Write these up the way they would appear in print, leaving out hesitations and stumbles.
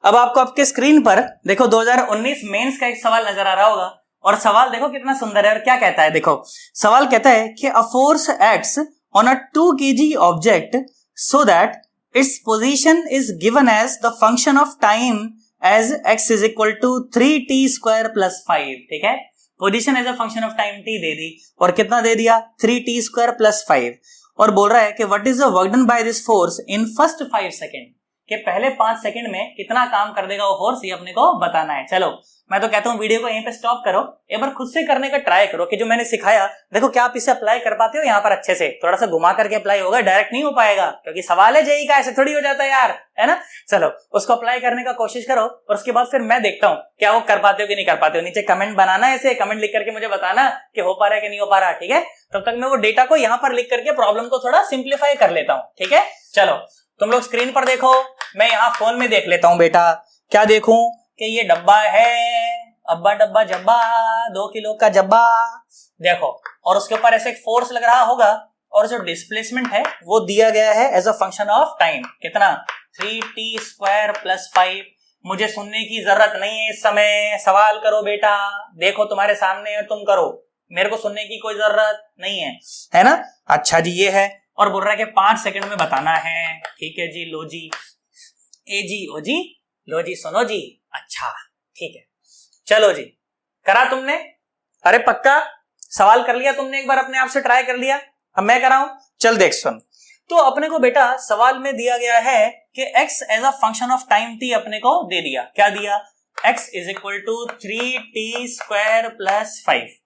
अब आपको आपके स्क्रीन पर देखो 2019 मेंस का एक सवाल नजर आ रहा होगा और सवाल देखो कितना सुंदर है और क्या कहता है। देखो सवाल कहता है कि a force acts on a 2 kg object so that its position is given as the function of time as x is equal to 3t square plus 5। ठीक है, position as a function of time t दे दी और कितना दे दिया 3t square plus 5 और बोल रहा है कि what is the work done by this force in first 5 second, कि पहले 5 सेकंड में कितना काम कर देगा वो फोर्स, ये अपने को बताना है। चलो मैं तो कहता हूं वीडियो को यहीं पे स्टॉप करो, एक बार खुद से करने का ट्राई करो कि जो मैंने सिखाया देखो क्या आप इसे अप्लाई कर पाते हो। यहाँ पर अच्छे से थोड़ा सा घुमा करके अप्लाई होगा, डायरेक्ट नहीं हो पाएगा क्योंकि सवाल है जेईई का, ऐसे थोड़ी हो जाता है यार, है ना। चलो उसको अप्लाई करने का कोशिश करो और उसके बाद फिर मैं देखता हूँ क्या वो कर पाते हो कि नहीं कर पाते हो। नीचे कमेंट बनाना है, ऐसे कमेंट लिख करके मुझे बताना कि हो पा रहा है कि नहीं हो पा रहा। ठीक है, तब तक मैं वो डेटा को यहाँ पर लिख करके प्रॉब्लम को थोड़ा सिंप्लीफाई कर लेता हूँ। ठीक है, चलो तुम लोग स्क्रीन पर देखो, मैं यहाँ फोन में देख लेता हूँ बेटा। क्या देखूं कि ये डब्बा है, अब्बा डब्बा जब्बा 2 किलो का जब्बा, देखो और उसके ऊपर ऐसे एक फोर्स लग रहा होगा और जो डिस्प्लेसमेंट है वो दिया गया है as a function of time, कितना 3t स्क्वायर प्लस 5। मुझे सुनने की जरूरत नहीं है इस समय, सवाल करो बेटा, देखो तुम्हारे सामने है, तुम करो, मेरे को सुनने की कोई जरूरत नहीं है ना। अच्छा जी, ये है और बोल रहा है कि 5 सेकंड में बताना है। ठीक है जी, लो जी, ए जी, ओ जी, लो जी, सुनो जी। अच्छा ठीक है, चलो जी, करा तुमने? अरे पक्का सवाल कर लिया तुमने, एक बार अपने आप से ट्राई कर लिया, अब मैं कराऊं? चल देख सुन। तो अपने को बेटा सवाल में दिया गया है कि x as a function of time t अपने को दे दिया। क्या दिया? x is equal to 3t square plus 5।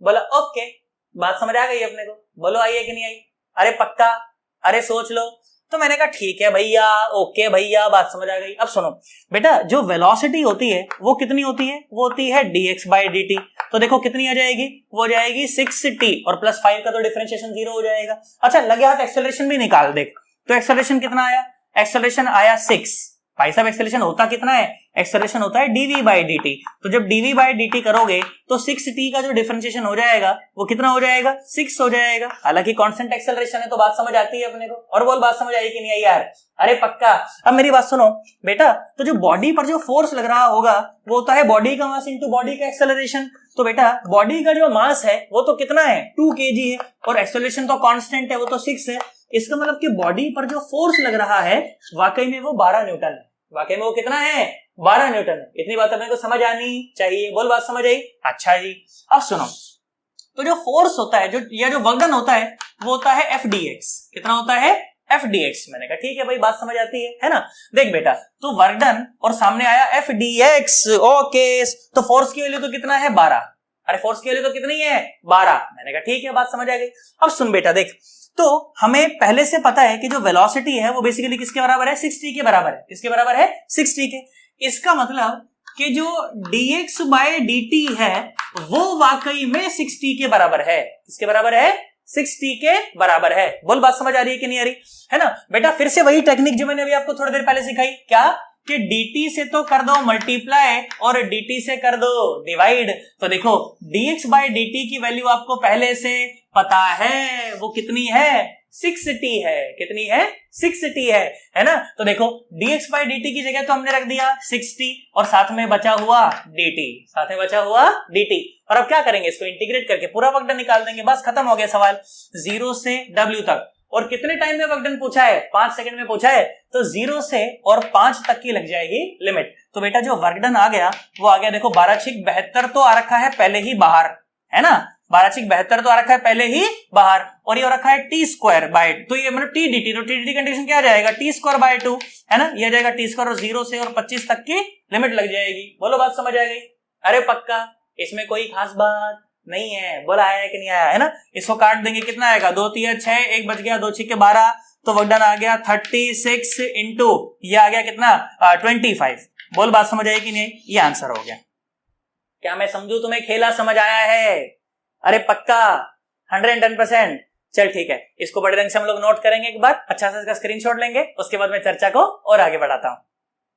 बोला ओके, बात समझ आ गई अपने को? बोलो आई है कि नहीं आई? अरे पक्का, अरे सोच लो। तो मैंने कहा ठीक है भैया, ओके भैया, बात समझ आ गई। अब सुनो बेटा, जो वेलोसिटी होती है वो कितनी होती है? वो होती है dx बाई dt। तो देखो कितनी आ जाएगी, वो हो जाएगी 6t और प्लस 5 का तो डिफरेंशिएशन 0 हो जाएगा। अच्छा लगे हाथ एक्सेलरेशन भी निकाल, देख तो एक्सेलरेशन कितना आया? एक्सेलरेशन आया 6। भाई साहब एक्सेलरेशन होता कितना है? एक्सेलरेशन होता है dv बाई dt। तो जब dv बाई dt करोगे तो 6t का जो डिफरेंशिएशन हो जाएगा वो कितना हो जाएगा? 6 हो जाएगा। हालांकि कांस्टेंट एक्सेलरेशन है तो बात समझ आती है अपने को। और बोल बात समझ आई कि नहीं आई यार? अरे पक्का। अब मेरी बात सुनो बेटा, तो जो बॉडी पर जो फोर्स लग रहा होगा वो होता है बॉडी का मास इंटू बॉडी का एक्सेलरेशन। तो बेटा बॉडी का जो मास है वो तो कितना है? 2 kg है और एक्सेलरेशन तो कांस्टेंट है, वो तो 6 है। इसका मतलब कि बॉडी पर जो फोर्स लग रहा है वाकई में वो 12 न्यूटन है। वाकई में वो कितना है? 12 न्यूटन है। इतनी बात अपने को समझ आनी चाहिए। बोल बात समझ आई? अच्छा जी, अब सुनो, तो जो फोर्स होता है, जो या जो वर्क डन होता है वो होता है Fdx। कितना होता है? Fdx। मैंने कहा ठीक है भाई, बात समझ आती है ना। देख बेटा, तो वर्क डन और सामने आया Fdx, ओके। तो फोर्स की वैल्यू तो कितना है? 12। अरे फोर्स की वैल्यू तो कितनी है? 12। मैंने कहा ठीक है, बात समझ आ गई। अब सुन बेटा, देख तो हमें पहले से पता है कि जो वेलोसिटी है वो बेसिकली किसके बराबर है? 6t के बराबर है। किसके बराबर है? 6t के। इसका मतलब कि जो dx बाय dt है वो वाकई में 6t के बराबर है। किसके बराबर है? 6t के बराबर है। बोल बात समझ आ रही है कि नहीं आ रही? है ना बेटा, फिर से वही टेक्निक जो मैंने अभी आपको थोड़ी देर पहले सिखाई। क्या? कि dt से तो कर दो मल्टीप्लाई और dt से कर दो डिवाइड। तो देखो dx बाय dt की वैल्यू आपको पहले से पता है, वो कितनी है? 6t है। कितनी है? 6t है ना। तो देखो dx बाय dt की जगह तो हमने रख दिया 6t और साथ में बचा हुआ dt, साथ में बचा हुआ dt। और अब क्या करेंगे? इसको इंटीग्रेट करके पूरा वर्क डन निकाल देंगे, बस खत्म हो गया सवाल। 0 से w तक। और कितने टाइम में वर्क डन पूछा है? 5 सेकंड में पूछा है, तो 0 से और 5 तक की लग जाएगी लिमिट। तो बेटा जो वर्क डन आ गया वो आ गया, देखो 12×72 तो आ रखा है पहले ही बाहर, है ना। 12×72 तो आ रखा है पहले ही बाहर और ये हो रखा है टी स्क्वायर बाय, तो ये मतलब टी डी टी, तो टी डी टी कंडीशन क्या आ जाएगा? टी स्क्वायर बाय 2, है ना। ये आ जाएगा टी स्क्वायर और 0 से और 25 तक की लिमिट लग जाएगी। बोलो बात समझ आ गई? अरे पक्का, इसमें कोई खास बात नहीं है। बोला आया कि नहीं आया? है ना। इसको काट देंगे, कितना आएगा? 2 3 6, 1 बच गया, 2 6 12, तो वर्क डन आ गया 36 इंटू ये आ गया कितना? 25। बोल बात समझ आई कि नहीं? ये आंसर हो गया। क्या मैं समझू तुम्हें खेला समझ आया है? अरे पक्का 110%। चल ठीक है, इसको बड़े रंग से हम लोग नोट करेंगे एक बार, अच्छा से इसका स्क्रीनशॉट लेंगे, उसके बाद मैं चर्चा को और आगे बढ़ाता हूं।